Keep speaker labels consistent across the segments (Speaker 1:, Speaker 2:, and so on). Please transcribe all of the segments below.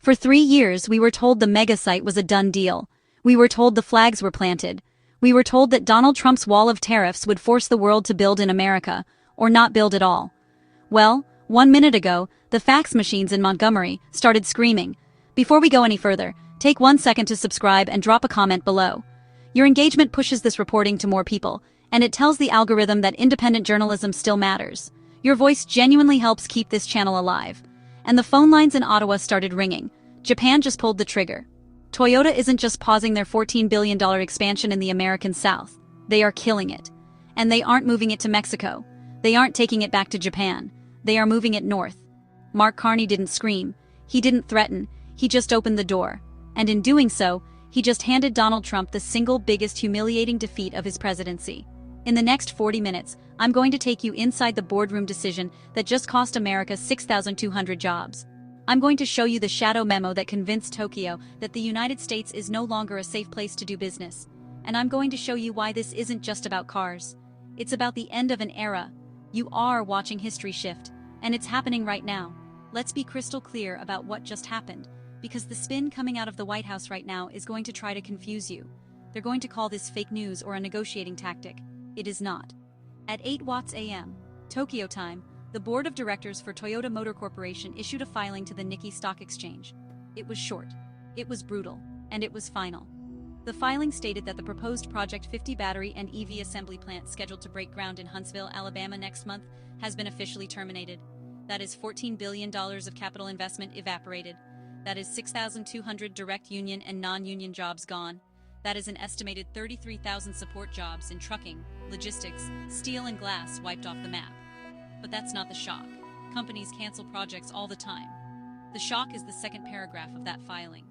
Speaker 1: For 3 years we were told the mega site was a done deal. We were told the flags were planted. We were told that Donald Trump's wall of tariffs would force the world to build in America, or not build at all. Well, 1 minute ago, the fax machines in Montgomery started screaming. Before we go any further, take 1 second to subscribe and drop a comment below. Your engagement pushes this reporting to more people, and it tells the algorithm that independent journalism still matters. Your voice genuinely helps keep this channel alive. And the phone lines in Ottawa started ringing. Japan just pulled the trigger. Toyota isn't just pausing their $14 billion expansion in the American South. They are killing it. And they aren't moving it to Mexico. They aren't taking it back to Japan. They are moving it north. Mark Carney didn't scream. He didn't threaten. He just opened the door. And in doing so, he just handed Donald Trump the single biggest humiliating defeat of his presidency. In the next 40 minutes, I'm going to take you inside the boardroom decision that just cost America 6,200 jobs. I'm going to show you the shadow memo that convinced Tokyo that the United States is no longer a safe place to do business. And I'm going to show you why this isn't just about cars. It's about the end of an era. You are watching history shift, and it's happening right now. Let's be crystal clear about what just happened, because the spin coming out of the White House right now is going to try to confuse you. They're going to call this fake news or a negotiating tactic. It is not. At 8 watts a.m., Tokyo time, the board of directors for Toyota Motor Corporation issued a filing to the Nikkei Stock Exchange. It was short, it was brutal, and it was final. The filing stated that the proposed Project 50 battery and EV assembly plant scheduled to break ground in Huntsville, Alabama next month has been officially terminated. That is $14 billion of capital investment evaporated. That is 6,200 direct union and non-union jobs gone. That is an estimated 33,000 support jobs in trucking, logistics, steel and glass wiped off the map. But that's not the shock. Companies cancel projects all the time. The shock is the second paragraph of that filing.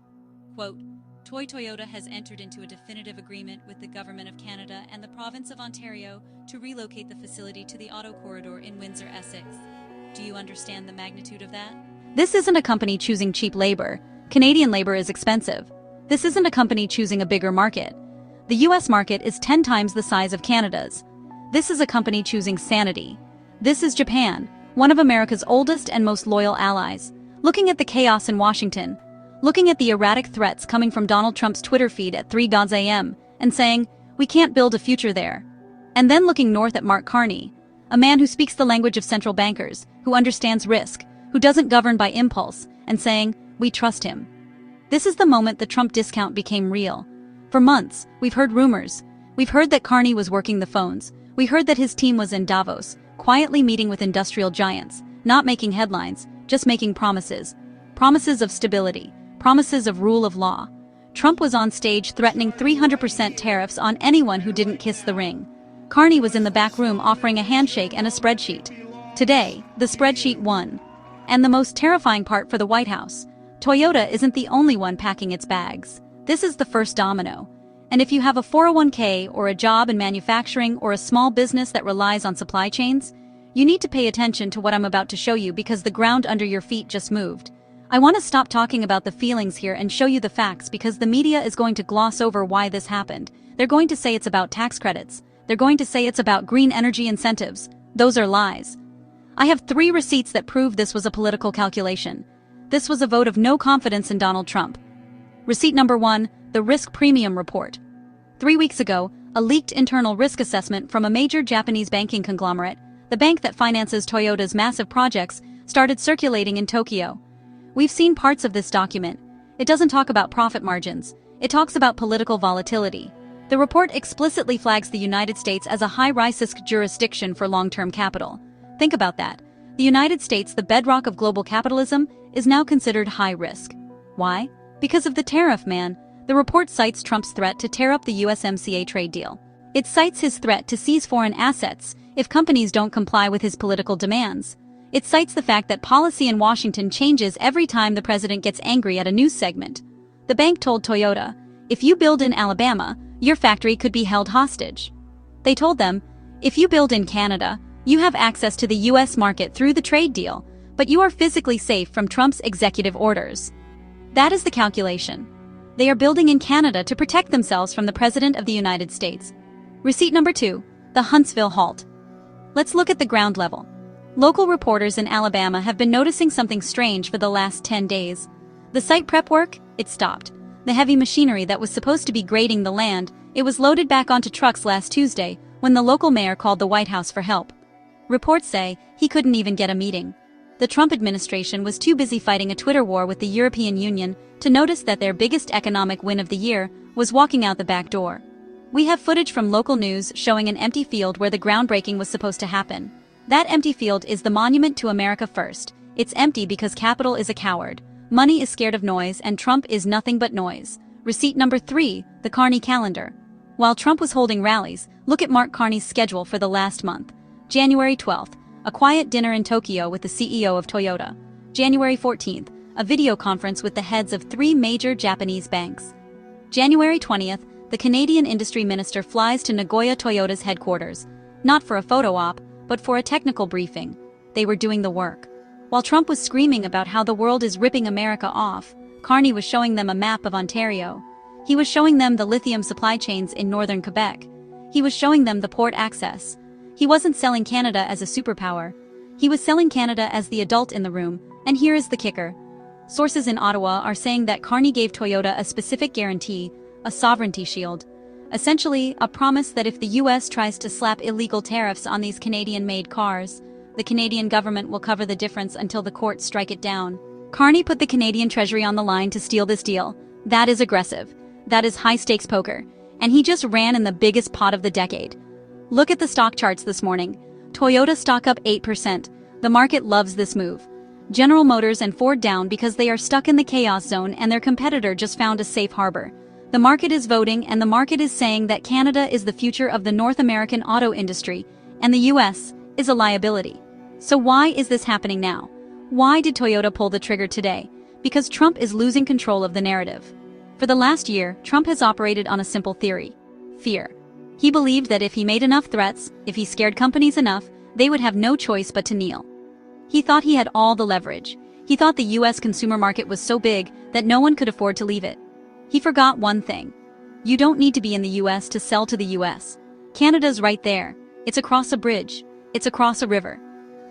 Speaker 1: Quote, Toyota has entered into a definitive agreement with the Government of Canada and the Province of Ontario to relocate the facility to the Auto Corridor in Windsor, Essex. Do you understand the magnitude of that? This isn't a company choosing cheap labor. Canadian labor is expensive. This isn't a company choosing a bigger market. The US market is 10 times the size of Canada's. This is a company choosing sanity. This is Japan, one of America's oldest and most loyal allies, looking at the chaos in Washington, looking at the erratic threats coming from Donald Trump's Twitter feed at 3 a.m., and saying, we can't build a future there. And then looking north at Mark Carney, a man who speaks the language of central bankers, who understands risk, who doesn't govern by impulse, and saying, we trust him. This is the moment the Trump discount became real. For months, we've heard rumors. We've heard that Carney was working the phones. We heard that his team was in Davos, quietly meeting with industrial giants, not making headlines, just making promises. Promises of stability, promises of rule of law. Trump was on stage threatening 300% tariffs on anyone who didn't kiss the ring. Carney was in the back room offering a handshake and a spreadsheet. Today, the spreadsheet won. And the most terrifying part for the White House, Toyota isn't the only one packing its bags. This is the first domino. And if you have a 401k or a job in manufacturing or a small business that relies on supply chains, you need to pay attention to what I'm about to show you because the ground under your feet just moved. I want to stop talking about the feelings here and show you the facts because the media is going to gloss over why this happened. They're going to say it's about tax credits. They're going to say it's about green energy incentives. Those are lies. I have 3 receipts that prove this was a political calculation. This was a vote of no confidence in Donald Trump. Receipt number 1, the Risk Premium Report. 3 weeks ago, a leaked internal risk assessment from a major Japanese banking conglomerate, the bank that finances Toyota's massive projects, started circulating in Tokyo. We've seen parts of this document. It doesn't talk about profit margins. It talks about political volatility. The report explicitly flags the United States as a high-risk jurisdiction for long-term capital. Think about that. The United States, the bedrock of global capitalism, is now considered high risk. Why? Because of the tariff man. The report cites Trump's threat to tear up the USMCA trade deal. It cites his threat to seize foreign assets if companies don't comply with his political demands. It cites the fact that policy in Washington changes every time the president gets angry at a news segment. The bank told Toyota, if you build in Alabama, your factory could be held hostage. They told them, if you build in Canada, you have access to the US market through the trade deal, but you are physically safe from Trump's executive orders. That is the calculation. They are building in Canada to protect themselves from the President of the United States. Receipt number 2, the Huntsville halt. Let's look at the ground level. Local reporters in Alabama have been noticing something strange for the last 10 days. The site prep work? It stopped. The heavy machinery that was supposed to be grading the land, it was loaded back onto trucks last Tuesday when the local mayor called the White House for help. Reports say he couldn't even get a meeting. The Trump administration was too busy fighting a Twitter war with the European Union to notice that their biggest economic win of the year was walking out the back door. We have footage from local news showing an empty field where the groundbreaking was supposed to happen. That empty field is the monument to America First. It's empty because capital is a coward. Money is scared of noise, and Trump is nothing but noise. Receipt number 3, the Carney calendar. While Trump was holding rallies, look at Mark Carney's schedule for the last month. January 12th, a quiet dinner in Tokyo with the CEO of Toyota. January 14th, a video conference with the heads of 3 major Japanese banks. January 20th, the Canadian industry minister flies to Nagoya Toyota's headquarters, not for a photo op, but for a technical briefing. They were doing the work. While Trump was screaming about how the world is ripping America off, Carney was showing them a map of Ontario. He was showing them the lithium supply chains in northern Quebec. He was showing them the port access. He wasn't selling Canada as a superpower. He was selling Canada as the adult in the room, and here is the kicker. Sources in Ottawa are saying that Carney gave Toyota a specific guarantee, a sovereignty shield. Essentially, a promise that if the US tries to slap illegal tariffs on these Canadian-made cars, the Canadian government will cover the difference until the courts strike it down. Carney put the Canadian Treasury on the line to steal this deal. That is aggressive. That is high-stakes poker. And he just ran in the biggest pot of the decade. Look at the stock charts this morning. Toyota stock up 8%. The market loves this move. General Motors and Ford down because they are stuck in the chaos zone and their competitor just found a safe harbor. The market is voting, and the market is saying that Canada is the future of the North American auto industry, and the US is a liability. So why is this happening now? Why did Toyota pull the trigger today? Because Trump is losing control of the narrative. For the last year, Trump has operated on a simple theory: fear. He believed that if he made enough threats, if he scared companies enough, they would have no choice but to kneel. He thought he had all the leverage. He thought the US consumer market was so big that no one could afford to leave it. He forgot one thing. You don't need to be in the US to sell to the US. Canada's right there. It's across a bridge. It's across a river.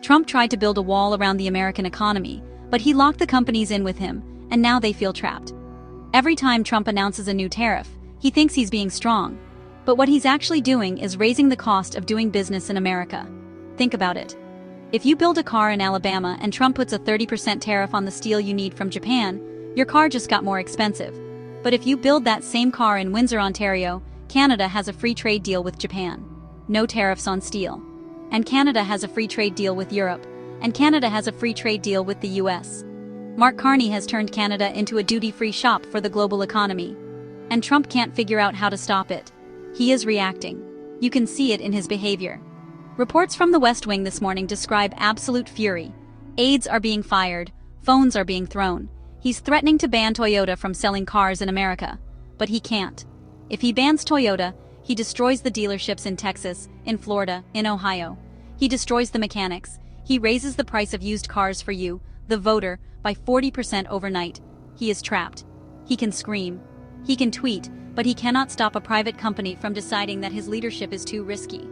Speaker 1: Trump tried to build a wall around the American economy, but he locked the companies in with him, and now they feel trapped. Every time Trump announces a new tariff, he thinks he's being strong. But what he's actually doing is raising the cost of doing business in America. Think about it. If you build a car in Alabama and Trump puts a 30% tariff on the steel you need from Japan, your car just got more expensive. But if you build that same car in Windsor, Ontario, Canada has a free trade deal with Japan. No tariffs on steel. And Canada has a free trade deal with Europe. And Canada has a free trade deal with the US. Mark Carney has turned Canada into a duty-free shop for the global economy. And Trump can't figure out how to stop it. He is reacting. You can see it in his behavior. Reports from the West Wing this morning describe absolute fury. Aides are being fired. Phones are being thrown. He's threatening to ban Toyota from selling cars in America. But he can't. If he bans Toyota, he destroys the dealerships in Texas, in Florida, in Ohio. He destroys the mechanics. He raises the price of used cars for you, the voter, by 40% overnight. He is trapped. He can scream. He can tweet, but he cannot stop a private company from deciding that his leadership is too risky.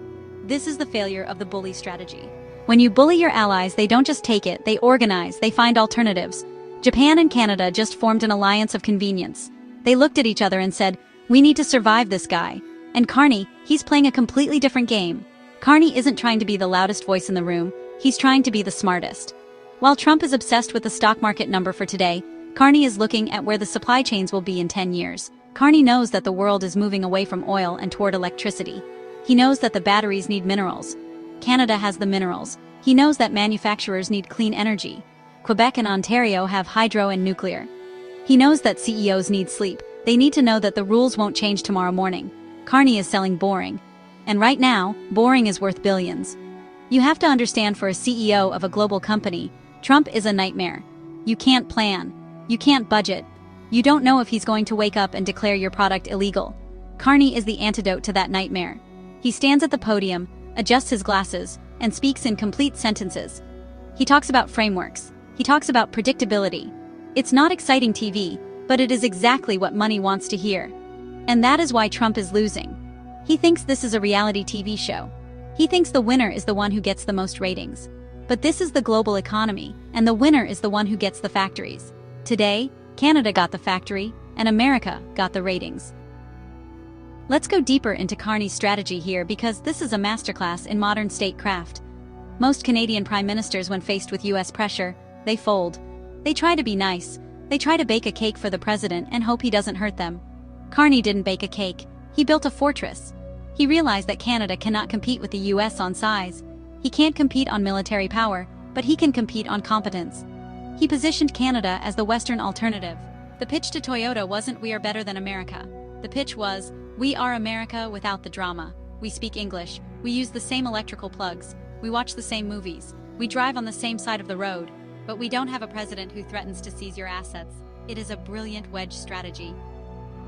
Speaker 1: This is the failure of the bully strategy. When you bully your allies, they don't just take it, they organize, they find alternatives. Japan and Canada just formed an alliance of convenience. They looked at each other and said, "We need to survive this guy." And Carney, he's playing a completely different game. Carney isn't trying to be the loudest voice in the room, he's trying to be the smartest. While Trump is obsessed with the stock market number for today, Carney is looking at where the supply chains will be in 10 years. Carney knows that the world is moving away from oil and toward electricity. He knows that the batteries need minerals. Canada has the minerals. He knows that manufacturers need clean energy. Quebec and Ontario have hydro and nuclear. He knows that CEOs need sleep. They need to know that the rules won't change tomorrow morning. Carney is selling boring. And right now, boring is worth billions. You have to understand, for a CEO of a global company, Trump is a nightmare. You can't plan. You can't budget. You don't know if he's going to wake up and declare your product illegal. Carney is the antidote to that nightmare. He stands at the podium, adjusts his glasses, and speaks in complete sentences. He talks about frameworks. He talks about predictability. It's not exciting TV, but it is exactly what money wants to hear. And that is why Trump is losing. He thinks this is a reality TV show. He thinks the winner is the one who gets the most ratings. But this is the global economy, and the winner is the one who gets the factories. Today, Canada got the factory, and America got the ratings. Let's go deeper into Carney's strategy here because this is a masterclass in modern statecraft. Most Canadian prime ministers, when faced with US pressure, they fold. They try to be nice. They try to bake a cake for the president and hope he doesn't hurt them. Carney didn't bake a cake. He built a fortress. He realized that Canada cannot compete with the US on size. He can't compete on military power, but he can compete on competence. He positioned Canada as the Western alternative. The pitch to Toyota wasn't "we are better than America." The pitch was, "We are America without the drama. We speak English. We use the same electrical plugs. We watch the same movies. We drive on the same side of the road. But we don't have a president who threatens to seize your assets." It is a brilliant wedge strategy.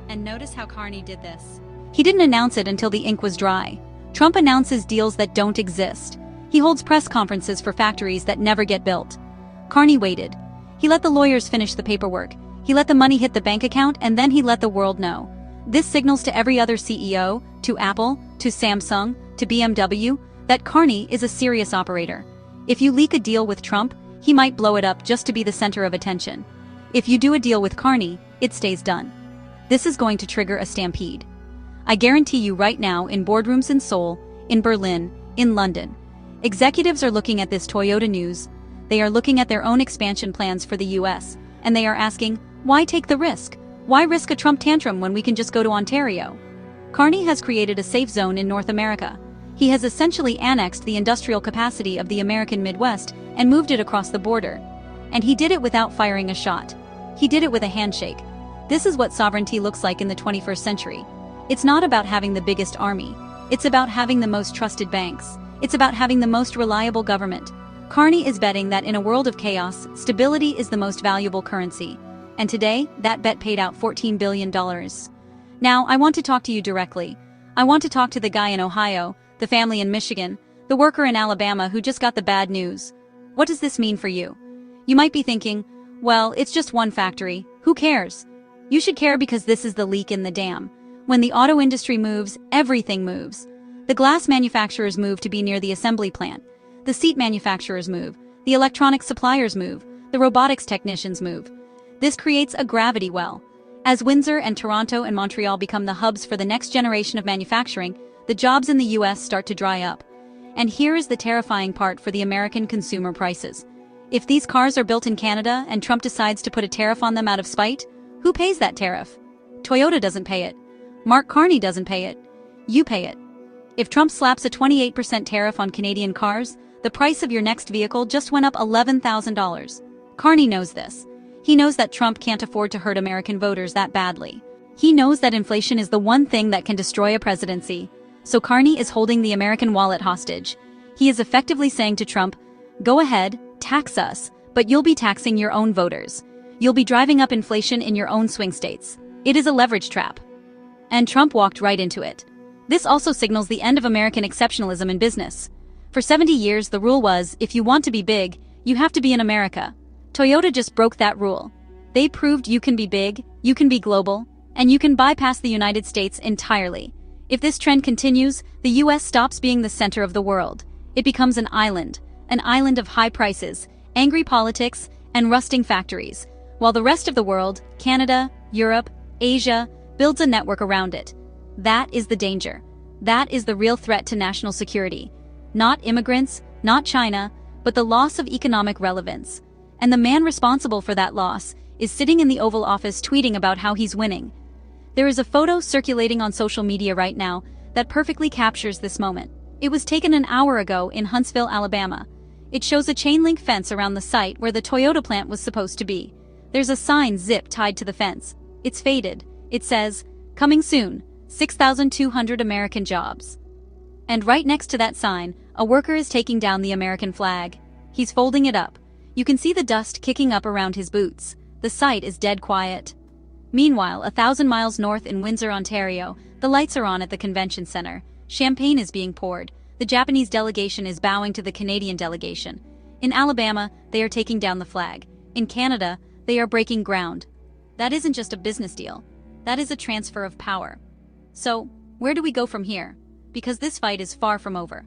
Speaker 1: And notice how Carney did this. He didn't announce it until the ink was dry. Trump announces deals that don't exist. He holds press conferences for factories that never get built. Carney waited. He let the lawyers finish the paperwork. He let the money hit the bank account, and then he let the world know. This signals to every other CEO, to Apple, to Samsung, to BMW, that Carney is a serious operator. If you leak a deal with Trump, he might blow it up just to be the center of attention. If you do a deal with Carney, it stays done. This is going to trigger a stampede. I guarantee you right now, in boardrooms in Seoul, in Berlin, in London, executives are looking at this Toyota news. They are looking at their own expansion plans for the US, and they are asking, why take the risk? Why risk a Trump tantrum when we can just go to Ontario? Carney has created a safe zone in North America. He has essentially annexed the industrial capacity of the American Midwest and moved it across the border. And he did it without firing a shot. He did it with a handshake. This is what sovereignty looks like in the 21st century. It's not about having the biggest army. It's about having the most trusted banks. It's about having the most reliable government. Carney is betting that in a world of chaos, stability is the most valuable currency. And today, that bet paid out $14 billion. Now, I want to talk to you directly. I want to talk to the guy in Ohio, the family in Michigan, the worker in Alabama who just got the bad news. What does this mean for you? You might be thinking, well, it's just one factory. Who cares? You should care because this is the leak in the dam. When the auto industry moves, everything moves. The glass manufacturers move to be near the assembly plant. The seat manufacturers move. The electronic suppliers move. The robotics technicians move. This creates a gravity well. As Windsor and Toronto and Montreal become the hubs for the next generation of manufacturing, the jobs in the US start to dry up. And here is the terrifying part for the American consumer: prices. If these cars are built in Canada and Trump decides to put a tariff on them out of spite, who pays that tariff? Toyota doesn't pay it. Mark Carney doesn't pay it. You pay it. If Trump slaps a 28% tariff on Canadian cars, the price of your next vehicle just went up $11,000. Carney knows this. He knows that Trump can't afford to hurt American voters that badly. He knows that inflation is the one thing that can destroy a presidency. So Carney is holding the American wallet hostage. He is effectively saying to Trump, go ahead, tax us, but you'll be taxing your own voters. You'll be driving up inflation in your own swing states. It is a leverage trap. And Trump walked right into it. This also signals the end of American exceptionalism in business. For 70 years, the rule was, if you want to be big, you have to be in America. Toyota just broke that rule. They proved you can be big, you can be global, and you can bypass the United States entirely. If this trend continues, the US stops being the center of the world. It becomes an island of high prices, angry politics, and rusting factories, while the rest of the world, Canada, Europe, Asia, builds a network around it. That is the danger. That is the real threat to national security. Not immigrants, not China, but the loss of economic relevance. And the man responsible for that loss is sitting in the Oval Office tweeting about how he's winning. There is a photo circulating on social media right now that perfectly captures this moment. It was taken an hour ago in Huntsville, Alabama. It shows a chain link fence around the site where the Toyota plant was supposed to be. There's a sign zip tied to the fence. It's faded. It says, coming soon, 6,200 American jobs. And right next to that sign, a worker is taking down the American flag. He's folding it up. You can see the dust kicking up around his boots. The site is dead quiet. Meanwhile, 1,000 miles north in Windsor, Ontario, the lights are on at the convention center. Champagne is being poured. The Japanese delegation is bowing to the Canadian delegation. In Alabama, they are taking down the flag. In Canada, they are breaking ground. That isn't just a business deal. That is a transfer of power. So, where do we go from here? Because this fight is far from over.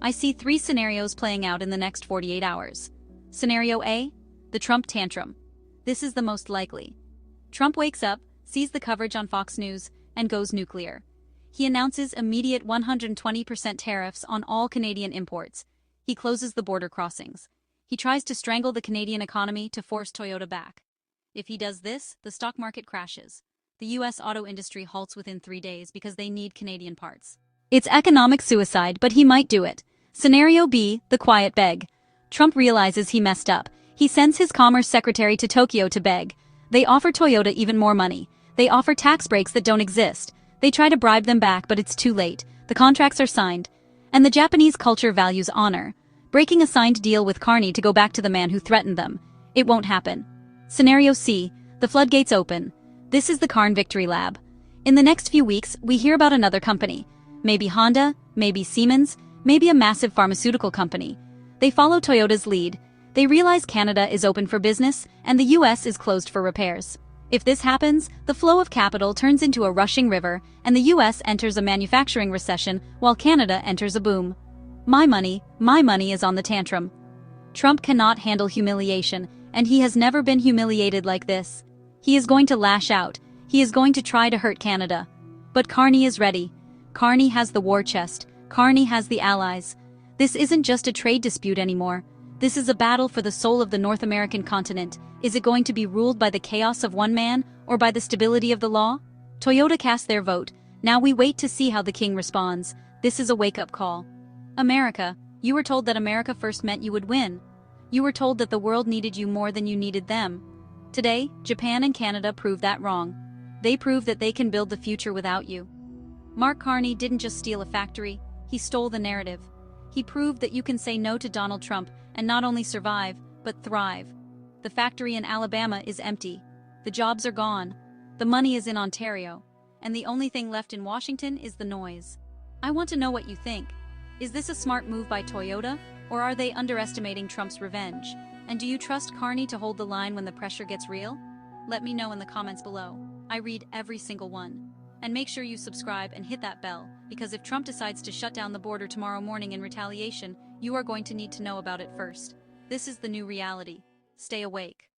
Speaker 1: I see 3 scenarios playing out in the next 48 hours. Scenario A, the Trump tantrum. This is the most likely. Trump wakes up, sees the coverage on Fox News, and goes nuclear. He announces immediate 120% tariffs on all Canadian imports. He closes the border crossings. He tries to strangle the Canadian economy to force Toyota back. If he does this, the stock market crashes. The U.S. auto industry halts within 3 days because they need Canadian parts. It's economic suicide, but he might do it. Scenario B, the quiet beg. Trump realizes he messed up. He sends his commerce secretary to Tokyo to beg. They offer Toyota even more money. They offer tax breaks that don't exist. They try to bribe them back, but it's too late. The contracts are signed. And the Japanese culture values honor. Breaking a signed deal with Carney to go back to the man who threatened them. It won't happen. Scenario C, the floodgates open. This is the Carn Victory Lab. In the next few weeks, we hear about another company. Maybe Honda, maybe Siemens, maybe a massive pharmaceutical company. They follow Toyota's lead. They realize Canada is open for business, and the US is closed for repairs. If this happens, the flow of capital turns into a rushing river, and the US enters a manufacturing recession while Canada enters a boom. My money is on the tantrum. Trump cannot handle humiliation, and he has never been humiliated like this. He is going to lash out. He is going to try to hurt Canada. But Carney is ready. Carney has the war chest. Carney has the allies. This isn't just a trade dispute anymore. This is a battle for the soul of the North American continent. Is it going to be ruled by the chaos of one man, or by the stability of the law? Toyota cast their vote. Now we wait to see how the king responds. This is a wake-up call. America, you were told that America first meant you would win. You were told that the world needed you more than you needed them. Today, Japan and Canada prove that wrong. They prove that they can build the future without you. Mark Carney didn't just steal a factory, he stole the narrative. He proved that you can say no to Donald Trump and not only survive, but thrive. The factory in Alabama is empty. The jobs are gone. The money is in Ontario. And the only thing left in Washington is the noise. I want to know what you think. Is this a smart move by Toyota, or are they underestimating Trump's revenge? And do you trust Carney to hold the line when the pressure gets real? Let me know in the comments below. I read every single one. And make sure you subscribe and hit that bell, because if Trump decides to shut down the border tomorrow morning in retaliation, you are going to need to know about it first. This is the new reality. Stay awake.